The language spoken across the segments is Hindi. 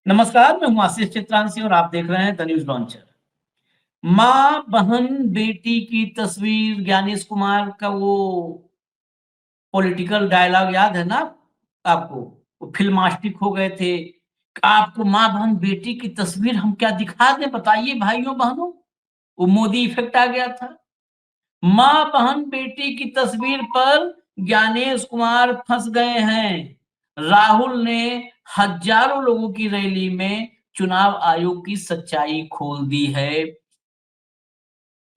नमस्कार, मैं हूं आशीष चित्रांशी और आप देख रहे हैं द न्यूज लॉन्चर। माँ बहन बेटी की तस्वीर, ज्ञानेश कुमार का वो पॉलिटिकल डायलॉग याद है ना आपको? वो फिल्मास्टिक हो गए थे। आपको माँ बहन बेटी की तस्वीर हम क्या दिखा दें बताइए भाइयों बहनों? वो मोदी इफेक्ट आ गया था। माँ बहन बेटी की तस्वीर पर ज्ञानेश कुमार फंस गए हैं। राहुल ने हजारों लोगों की रैली में चुनाव आयोग की सच्चाई खोल दी है।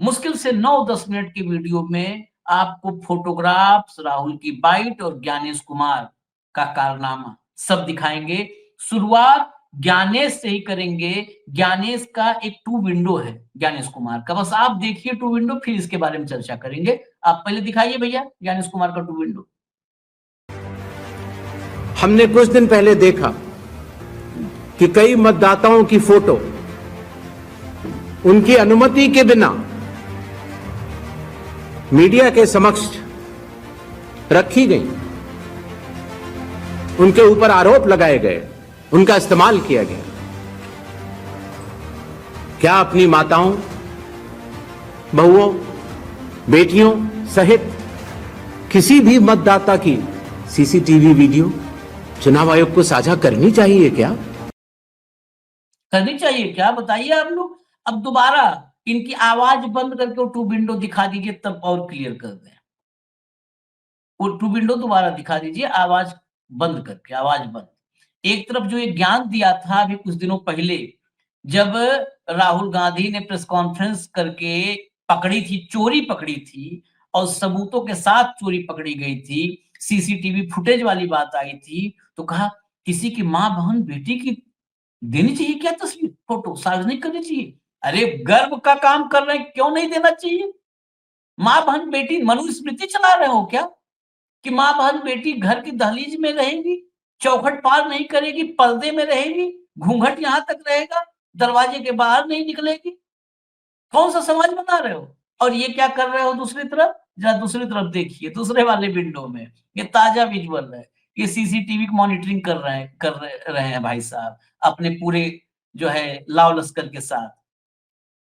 मुश्किल से 9-10 मिनट की वीडियो में आपको फोटोग्राफ्स, राहुल की बाइट और ज्ञानेश कुमार का कारनामा सब दिखाएंगे। शुरुआत ज्ञानेश से ही करेंगे। ज्ञानेश का एक टू विंडो है, ज्ञानेश कुमार का, बस आप देखिए टू विंडो, फिर इसके बारे में चर्चा करेंगे। आप पहले दिखाइए भैया ज्ञानेश कुमार का टू विंडो। हमने कुछ दिन पहले देखा कि कई मतदाताओं की फोटो उनकी अनुमति के बिना मीडिया के समक्ष रखी गई, उनके ऊपर आरोप लगाए गए, उनका इस्तेमाल किया गया। क्या अपनी माताओं, बहुओं, बेटियों सहित किसी भी मतदाता की सीसीटीवी वीडियो चुनाव आयोग को साझा करनी चाहिए क्या? करनी चाहिए क्या बताइए आप लोग? अब दोबारा इनकी आवाज बंद करके वो टू विंडो दिखा दीजिए, तब और क्लियर कर दें। वो टू विंडो दोबारा दिखा दीजिए, आवाज बंद करके, आवाज बंद। एक तरफ जो ये ज्ञान दिया था अभी कुछ दिनों पहले, जब राहुल गांधी ने प्रेस कॉन्फ्रेंस करके पकड़ी थी, चोरी पकड़ी थी और सबूतों के साथ चोरी पकड़ी गई थी, सीसीटीवी फुटेज वाली बात आई थी, तो कहा किसी की माँ बहन बेटी की देनी चाहिए क्या तस्वीर, फोटो सार्वजनिक करनी चाहिए? अरे गर्व का काम कर रहे हैं, क्यों नहीं देना चाहिए? माँ बहन बेटी मनुस्मृति चला रहे हो क्या कि माँ बहन बेटी घर की दहलीज में रहेगी, चौखट पार नहीं करेगी, पर्दे में रहेगी, घूंघट यहां तक रहेगा, दरवाजे के बाहर नहीं निकलेगी? कौन सा समाज बना रहे हो? और ये क्या कर रहे हो दूसरी तरफ? जरा दूसरी तरफ देखिए, दूसरे वाले विंडो में ये ताजा विजुअल है। ये सीसीटीवी की मॉनिटरिंग कर रहे हैं भाई साहब, अपने पूरे जो है लाव लश्कर के साथ।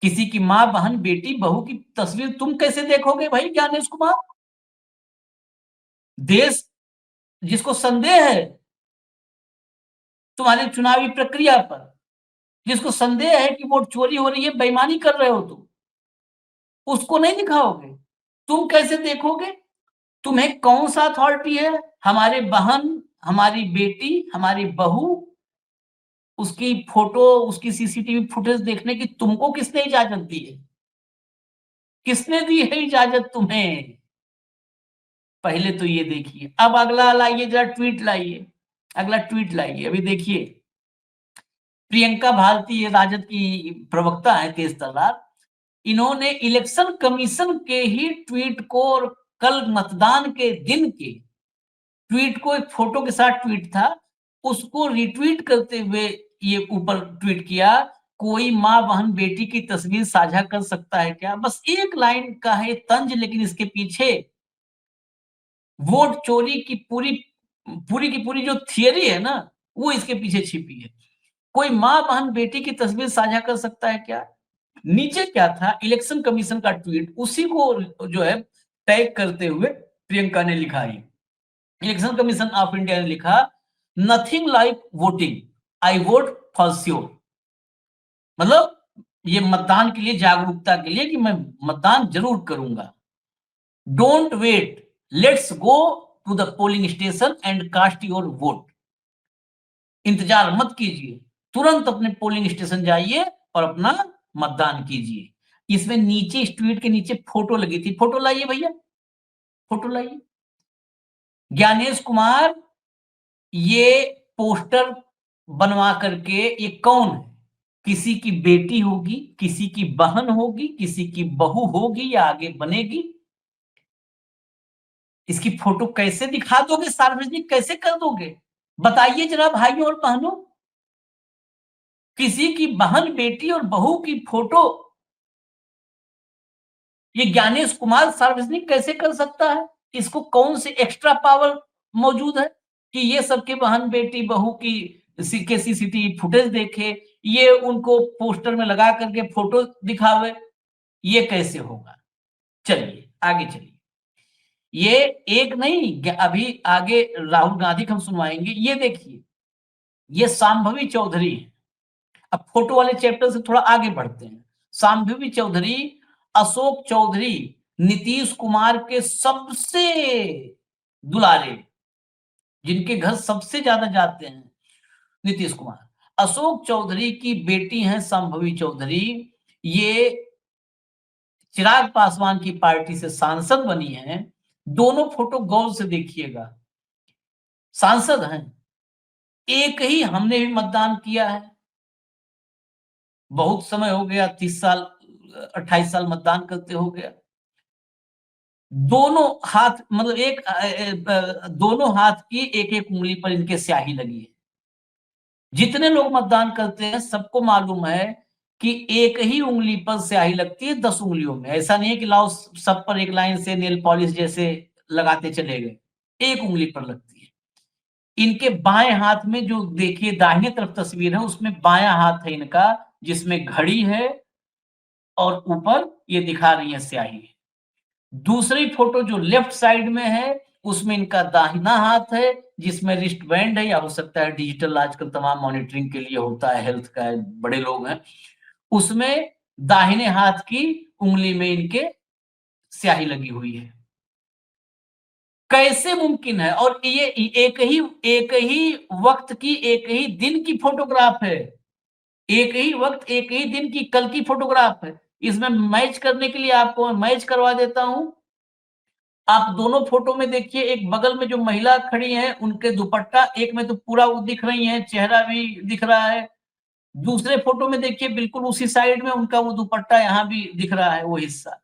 किसी की माँ बहन बेटी बहू की तस्वीर तुम कैसे देखोगे भाई ज्ञानेश कुमार? देश जिसको संदेह है तुम्हारी चुनावी प्रक्रिया पर, जिसको संदेह है कि वोट चोरी हो रही है, बेईमानी कर रहे हो तुम, उसको नहीं दिखाओगे? तुम कैसे देखोगे? तुम्हें कौन सा अथॉरिटी है हमारे बहन, हमारी बेटी, हमारी बहू, उसकी फोटो, उसकी सीसीटीवी फुटेज देखने की तुमको किसने इजाजत दी है? किसने दी है इजाजत तुम्हें? पहले तो ये देखिए। अब अगला लाइए, जरा ट्वीट लाइए, अगला ट्वीट लाइए। अभी देखिए प्रियंका भारती, ये राजद की प्रवक्ता है तेज तर्रार, इन्होंने इलेक्शन कमीशन के ही ट्वीट को और कल मतदान के दिन के ट्वीट को, एक फोटो के साथ ट्वीट था, उसको रिट्वीट करते हुए ये ऊपर ट्वीट किया, कोई माँ बहन बेटी की तस्वीर साझा कर सकता है क्या? बस एक लाइन का है तंज, लेकिन इसके पीछे वोट चोरी की पूरी पूरी की पूरी जो थियरी है ना, वो इसके पीछे छिपी है। कोई माँ बहन बेटी की तस्वीर साझा कर सकता है क्या? नीचे क्या था, इलेक्शन कमीशन का ट्वीट, उसी को जो है टैग करते हुए प्रियंका ने लिखा है। इलेक्शन कमीशन ऑफ इंडिया ने लिखा, nothing like voting, I vote for sure. मतलब ये मतदान के लिए, जागरूकता के लिए कि मैं मतदान जरूर करूंगा। Don't wait, let's go to the polling station and cast your vote. इंतजार मत कीजिए, तुरंत अपने पोलिंग स्टेशन जाइए और अपना मतदान कीजिए। इसमें नीचे, इस ट्वीट के नीचे फोटो लगी थी, फोटो लाइए भैया, फोटो लाइए। ज्ञानेश कुमार ये पोस्टर बनवा करके, ये कौन है? किसी की बेटी होगी, किसी की बहन होगी, किसी की बहू होगी या आगे बनेगी? इसकी फोटो कैसे दिखा दोगे, सार्वजनिक कैसे कर दोगे? बताइए जरा भाइयों और बहनों। किसी की बहन, बेटी और बहू की फोटो ये ज्ञानेश कुमार सार्वजनिक कैसे कर सकता है? इसको कौन से एक्स्ट्रा पावर मौजूद है कि ये सबके बहन बेटी बहू की के सीसीटीवी फुटेज देखे, ये उनको पोस्टर में लगा करके फोटो दिखावे, ये कैसे होगा? चलिए आगे चलिए। ये एक नहीं, अभी आगे राहुल गांधी को हम सुनवाएंगे। ये देखिए, ये शांभवी चौधरी है। अब फोटो वाले चैप्टर से थोड़ा आगे बढ़ते हैं। शांभवी चौधरी, अशोक चौधरी, नीतीश कुमार के सबसे दुलारे, जिनके घर सबसे ज्यादा जाते हैं नीतीश कुमार, अशोक चौधरी की बेटी हैं शांभवी चौधरी। ये चिराग पासवान की पार्टी से सांसद बनी हैं। दोनों फोटो गौर से देखिएगा, सांसद हैं। एक ही हमने भी मतदान किया है, बहुत समय हो गया, 30 साल 28 साल मतदान करते हो गया। दोनों हाथ, मतलब दोनों हाथ की एक एक उंगली पर इनके स्याही लगी है। जितने लोग मतदान करते हैं सबको मालूम है कि एक ही उंगली पर स्याही लगती है 10 उंगलियों में। ऐसा नहीं है कि लाओ सब पर एक लाइन से नेल पॉलिश जैसे लगाते चले गए, एक उंगली पर लगती है। इनके बाएं हाथ में जो देखिए दाहिने तरफ तस्वीर है, उसमें बायां हाथ है इनका, जिसमें घड़ी है और ऊपर ये दिखा रही है स्याही। दूसरी फोटो जो लेफ्ट साइड में है, उसमें इनका दाहिना हाथ है, जिसमें रिस्ट बैंड है, या हो सकता है डिजिटल आजकल तमाम मॉनिटरिंग के लिए होता है, हेल्थ का है, बड़े लोग हैं। उसमें दाहिने हाथ की उंगली में इनके स्याही लगी हुई है। कैसे मुमकिन है? और ये एक ही वक्त की, एक ही दिन की फोटोग्राफ है। एक ही वक्त, एक ही दिन की, कल की फोटोग्राफ है। इसमें मैच करने के लिए आपको मैं मैच करवा देता हूं। आप दोनों फोटो में देखिए, एक बगल में जो महिला खड़ी है उनके दुपट्टा, एक में तो पूरा वो दिख रही है, चेहरा भी दिख रहा है। दूसरे फोटो में देखिए बिल्कुल उसी साइड में उनका वो दुपट्टा यहाँ भी दिख रहा है, वो हिस्सा।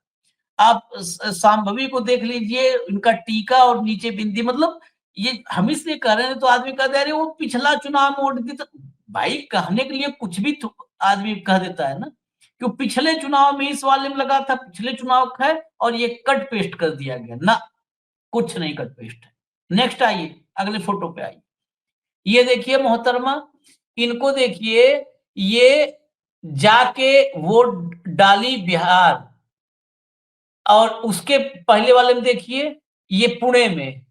आप शांभवी को देख लीजिए, इनका टीका और नीचे बिंदी, मतलब ये हम इसलिए कह रहे हैं तो आदमी कहते हैं अरे वो पिछला चुनाव में वोट दी, तो भाई कहने के लिए कुछ भी तो आदमी कह देता है ना, कि पिछले चुनाव में इस वाले में लगा था, पिछले चुनाव का है, और ये कट पेस्ट कर दिया गया ना, कुछ नहीं कट पेस्ट है। नेक्स्ट आइए, अगले फोटो पे आइए। ये देखिए मोहतरमा, इनको देखिए, ये जाके वोट डाली बिहार, और उसके पहले वाले में देखिए ये पुणे में,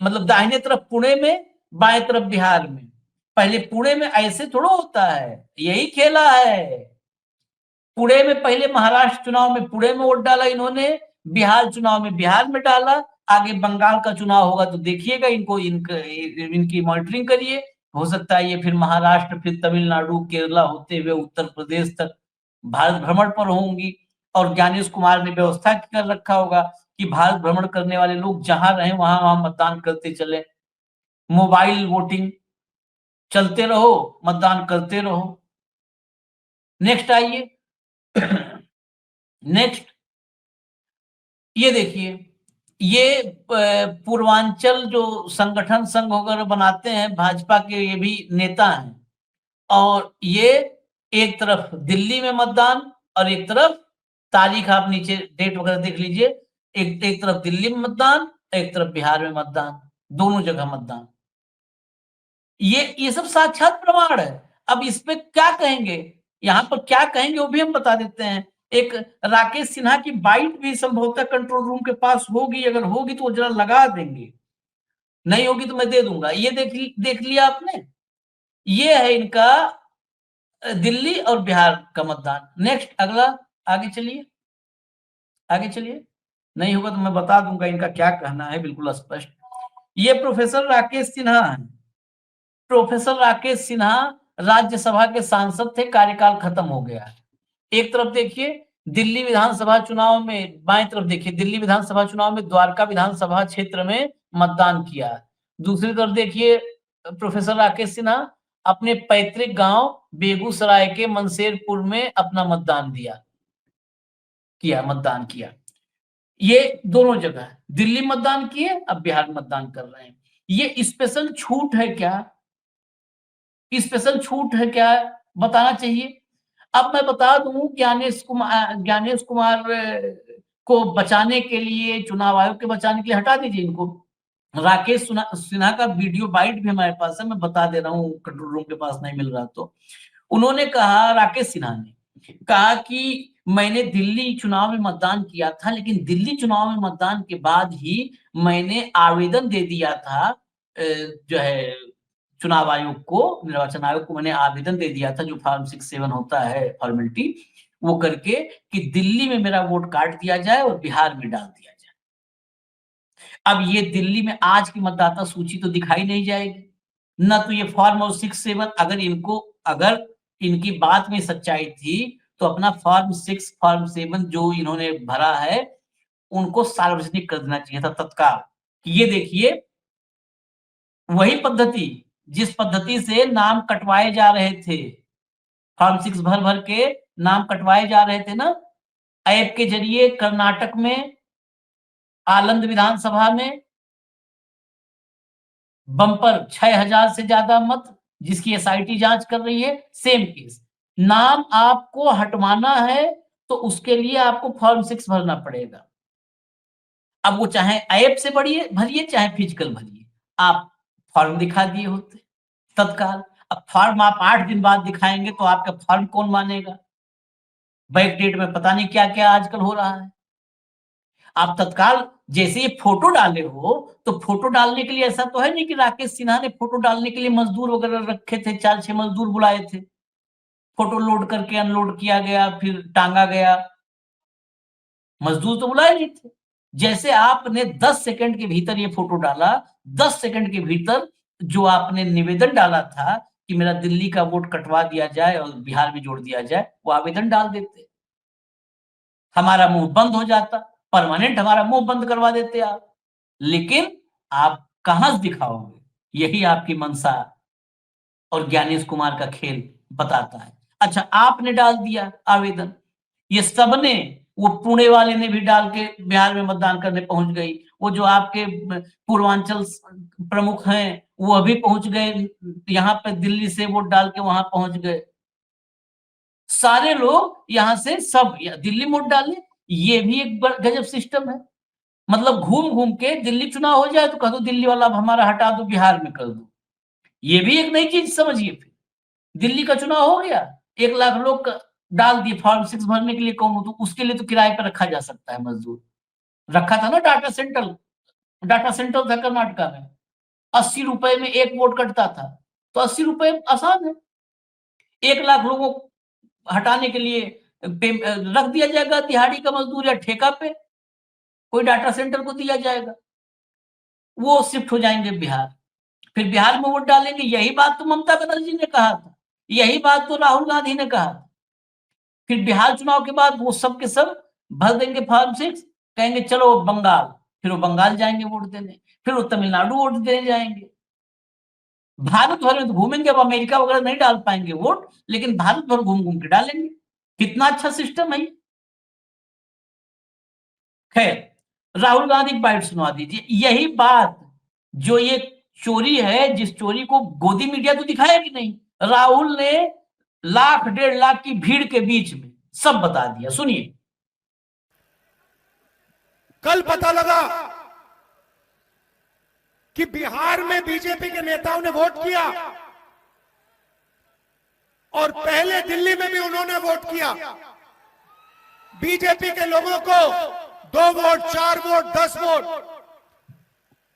मतलब दाहिने तरफ पुणे में, बाएं तरफ बिहार में। पहले पुणे में ऐसे थोड़ा होता है, यही खेला है। पुणे में पहले महाराष्ट्र चुनाव में पुणे में वोट डाला इन्होंने, बिहार चुनाव में बिहार में डाला। आगे बंगाल का चुनाव होगा तो देखिएगा, इनकी मॉनिटरिंग करिए। हो सकता है ये फिर महाराष्ट्र, फिर तमिलनाडु, केरला होते हुए उत्तर प्रदेश तक भारत भ्रमण पर होंगी। और ज्ञानेश कुमार ने व्यवस्था कर रखा होगा कि भारत भ्रमण करने वाले लोग जहां रहे वहां वहां मतदान करते चले। मोबाइल वोटिंग चलते रहो, मतदान करते रहो। नेक्स्ट आइए। नेक्स्ट ये देखिए, ये पूर्वांचल जो संगठन संघ वगैरह बनाते हैं भाजपा के, ये भी नेता हैं। और ये एक तरफ दिल्ली में मतदान और एक तरफ तारीख, आप नीचे डेट वगैरह देख लीजिए, एक तरफ दिल्ली में मतदान, एक तरफ बिहार में मतदान, दोनों जगह मतदान। ये सब साक्षात प्रमाण है। अब इस पे क्या कहेंगे, यहाँ पर क्या कहेंगे वो भी हम बता देते हैं। एक राकेश सिन्हा की बाइट भी संभवतः कंट्रोल रूम के पास होगी, अगर होगी तो वो जरा लगा देंगे, नहीं होगी तो मैं दे दूंगा। ये देख लिया आपने, ये है इनका दिल्ली और बिहार का मतदान। नेक्स्ट अगला, आगे चलिए, आगे चलिए। नहीं होगा तो मैं बता दूंगा इनका क्या कहना है, बिल्कुल स्पष्ट। ये प्रोफेसर राकेश सिन्हा है। प्रोफेसर राकेश सिन्हा राज्यसभा के सांसद थे, कार्यकाल खत्म हो गया। एक तरफ देखिए दिल्ली विधानसभा चुनाव में, बाएं तरफ देखिए दिल्ली विधानसभा चुनाव में द्वारका विधानसभा क्षेत्र में मतदान किया। दूसरी तरफ देखिए प्रोफेसर राकेश सिन्हा अपने पैतृक गांव बेगूसराय के मनसेरपुर में अपना मतदान मतदान किया। ये दोनों जगह दिल्ली मतदान किए, अब बिहार मतदान कर रहे हैं। ये स्पेशल छूट है क्या? स्पेशल छूट है क्या, बताना चाहिए। अब मैं बता दूं, ज्ञानेश कुमार को बचाने के लिए, चुनाव आयोग के बचाने के लिए, हटा दीजिए इनको, राकेश सिन्हा का वीडियो बाइट भी हमारे पास है, मैं बता दे रहा हूँ, कंट्रोल रूम के पास नहीं मिल रहा तो। उन्होंने कहा, राकेश सिन्हा ने कहा कि मैंने दिल्ली चुनाव में मतदान किया था, लेकिन दिल्ली चुनाव में मतदान के बाद ही मैंने आवेदन दे दिया था, जो है चुनाव आयोग को, निर्वाचन आयोग को मैंने आवेदन दे दिया था, जो फॉर्म 6-7 होता है फॉर्मेलिटी, वो करके कि दिल्ली में मेरा वोट काट दिया जाए और बिहार में डाल दिया जाए। अब ये दिल्ली में आज की मतदाता सूची तो दिखाई नहीं जाएगी, न तो ये फॉर्म और 6-7, अगर इनकी बात में सच्चाई थी तो अपना फॉर्म 6 फॉर्म 7 जो इन्होंने भरा है उनको सार्वजनिक कर देना चाहिए था तत्काल। ये देखिए वही पद्धति, जिस पद्धति से नाम कटवाए जा रहे थे, फॉर्म 6 भर भर के नाम कटवाए जा रहे थे ना, ऐप के जरिए कर्नाटक में आनंद विधानसभा में बम्पर 6000 से ज्यादा मत, जिसकी एसआईटी जांच कर रही है, सेम केस। नाम आपको हटवाना है तो उसके लिए आपको फॉर्म 6 भरना पड़ेगा। अब वो चाहे ऐप से भरिए चाहे फिजिकल भरिए, आप फॉर्म दिखा दिए होते तत्काल। अब फॉर्म आप 8 दिन बाद दिखाएंगे तो आपका फॉर्म कौन मानेगा? बैक डेट में पता नहीं क्या क्या आजकल हो रहा है। आप तत्काल जैसे ये फोटो डाले हो तो फोटो डालने के लिए ऐसा तो है नहीं कि राकेश सिन्हा ने फोटो डालने के लिए मजदूर वगैरह रखे थे, 4-6 मजदूर बुलाए थे, फोटो लोड करके अनलोड किया गया फिर टांगा गया। मजदूर तो बुलाए नहीं थे। जैसे आपने 10 सेकंड के भीतर ये फोटो डाला, 10 सेकंड के भीतर जो आपने निवेदन डाला था कि मेरा दिल्ली का वोट कटवा दिया जाए और बिहार में जोड़ दिया जाए, वो आवेदन डाल देते, हमारा मुंह बंद हो जाता, परमानेंट हमारा मुंह बंद करवा देते आप। लेकिन आप कहां से दिखाओगे? यही आपकी मंशा और ज्ञानेश कुमार का खेल बताता है। अच्छा, आपने डाल दिया आवेदन, ये सबने, वो पुणे वाले ने भी डाल के बिहार में मतदान करने पहुंच गई, वो जो आपके पूर्वांचल प्रमुख हैं वो अभी पहुंच गए, यहाँ पे दिल्ली से वोट डाल के वहां पहुंच गए। सारे लोग यहाँ से सब दिल्ली वोट डाले। ये भी एक गजब सिस्टम है। मतलब घूम घूम के दिल्ली चुनाव हो जाए तो कह दो दिल्ली वाला अब हमारा हटा दो, बिहार में कर दो। ये भी एक नई चीज समझिए। फिर दिल्ली का चुनाव हो गया, 1 लाख लोग डाल दिए फॉर्म 6 भरने के लिए, कौन तो उसके लिए तो किराए पर रखा जा सकता है मजदूर। रखा था ना डाटा सेंटर था कर्नाटका में, 80 रुपए में 1 वोट कटता था, तो 80 रुपए आसान है। 1 लाख लोगों को हटाने के लिए रख दिया जाएगा दिहाड़ी का मजदूर या ठेका पे, कोई डाटा सेंटर को दिया जाएगा, वो शिफ्ट हो जाएंगे बिहार। फिर बिहार में वोट डालेंगे। यही बात तो ममता बनर्जी ने कहा था, यही बात तो राहुल गांधी ने कहा था। फिर बिहार चुनाव के बाद वो सब के सब भर देंगे फॉर्म 6, कहेंगे चलो बंगाल, फिर वो बंगाल जाएंगे वोट देने, फिर वो तमिलनाडु वोट देने जाएंगे। भारत भर में तो घूमेंगे, अब अमेरिका वगैरह नहीं डाल पाएंगे वोट, लेकिन भारत भर घूम घूम के डालेंगे। कितना अच्छा सिस्टम है। खैर, राहुल गांधी की बाइट सुनवा दीजिए। यही बात जो ये चोरी है, जिस चोरी को गोदी मीडिया तो दिखाया कि नहीं, राहुल ने 1,00,000-1,50,000 की भीड़ के बीच में सब बता दिया। सुनिए। कल पता लगा कि बिहार में बीजेपी के नेताओं ने वोट किया और पहले दिल्ली में भी उन्होंने वोट किया। बीजेपी के लोगों को 2 वोट, 4 वोट, 10 वोट,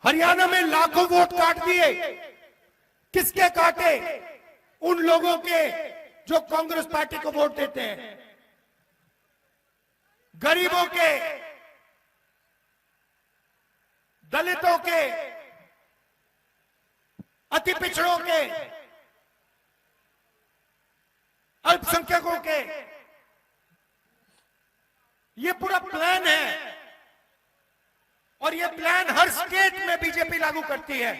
हरियाणा में लाखों वोट काट दिए। किसके काटे? उन लोगों के जो कांग्रेस पार्टी को वोट देते हैं, गरीबों के, दलितों के, अति पिछड़ों के, अल्पसंख्यकों के। ये पूरा प्लान है और ये प्लान हर स्टेट में बीजेपी लागू करती है।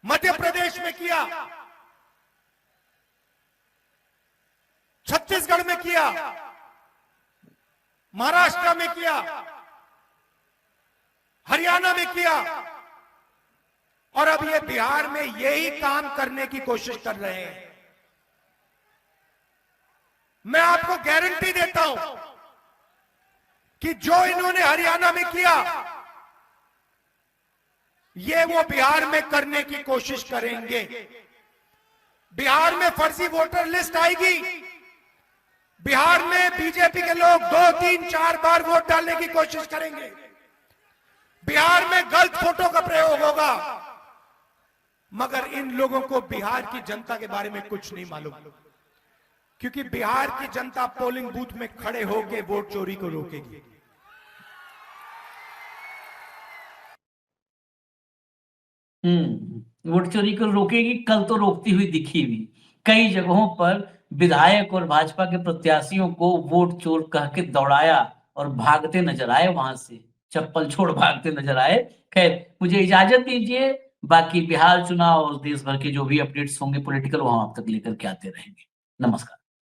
मध्य प्रदेश में किया, छत्तीसगढ़ में किया, महाराष्ट्र में किया, हरियाणा में किया और अब ये बिहार में यही काम करने की कोशिश कर रहे हैं। मैं आपको गारंटी देता हूं कि जो इन्होंने हरियाणा में किया, ये वो बिहार में करने की कोशिश करेंगे। बिहार में फर्जी वोटर लिस्ट आएगी, बिहार में बीजेपी के लोग 2, 3, 4 बार वोट डालने की कोशिश करेंगे, बिहार में गलत फोटो का प्रयोग होगा, मगर इन लोगों को बिहार की जनता के बारे में कुछ नहीं मालूम, क्योंकि बिहार की जनता पोलिंग बूथ में खड़े होकर वोट चोरी को रोकेगी। वोट चोरी को रोकेगी, कल तो रोकती हुई दिखी भी। कई जगहों पर विधायक और भाजपा के प्रत्याशियों को वोट चोर कह के दौड़ाया और भागते नजर आए, वहां से चप्पल छोड़ भागते नजर आए। खैर, मुझे इजाजत दीजिए, बाकी बिहार चुनाव और देश भर के जो भी अपडेट्स होंगे पॉलिटिकल, वहां आप तक लेकर के आते रहेंगे। नमस्कार।